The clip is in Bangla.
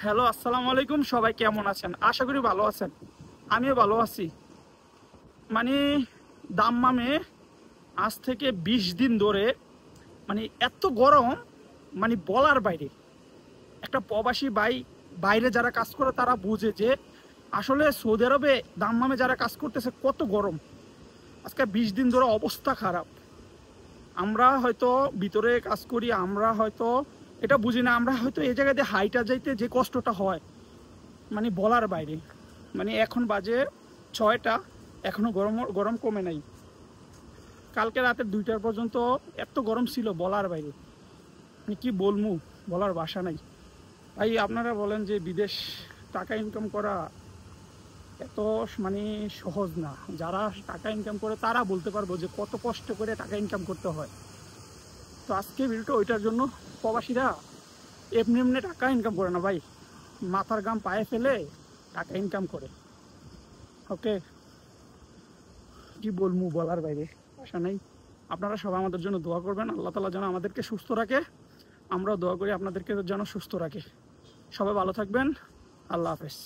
হ্যালো, আসসালামু আলাইকুম। সবাই কেমন আছেন? আশা করি ভালো আছেন। আমিও ভালো আছি। মানে দাম্মামে আজ থেকে 20 দিন ধরে মানে এত গরম, মানে বলার বাইরে। একটা প্রবাসী ভাই বাইরে যারা কাজ করে তারা বুঝে যে আসলে সৌদি আরবে দাম্মামে যারা কাজ করতেছে কত গরম। আজকে 20 দিন ধরে অবস্থা খারাপ। আমরা হয়তো ভিতরে কাজ করি, আমরা হয়তো এটা বুঝি না। আমরা হয়তো এই জায়গাতে হাইটা যাইতে যে কষ্টটা হয় মানে বলার বাইরে। মানে এখন বাজে 6টা, এখনো গরম গরম কমে নাই। কালকে রাতের 2টা পর্যন্ত এত গরম ছিল বলার বাইরে। মানে কি বলবো, বলার ভাষা নাই। ভাই আপনারা বলেন যে বিদেশ টাকা ইনকাম করা এত মানে সহজ না। যারা টাকা ইনকাম করে তারা বলতে পারবো যে কত কষ্ট করে টাকা ইনকাম করতে হয়। তো আজকে ভিডিওটা ওইটার জন্য। প্রবাসীরা এমনি এমনি টাকা ইনকাম করে না ভাই, মাথার ঘাম পায়ে ফেলে টাকা ইনকাম করে। ওকে, কি বলবো, বলার বাইরে আশা নেই। আপনারা সবাই আমাদের জন্য দোয়া করবেন, আল্লাহ তাআলা যেন আমাদেরকে সুস্থ রাখে। আমরাও দোয়া করি আপনাদেরকে যেন সুস্থ রাখে। সবাই ভালো থাকবেন। আল্লাহ হাফেজ।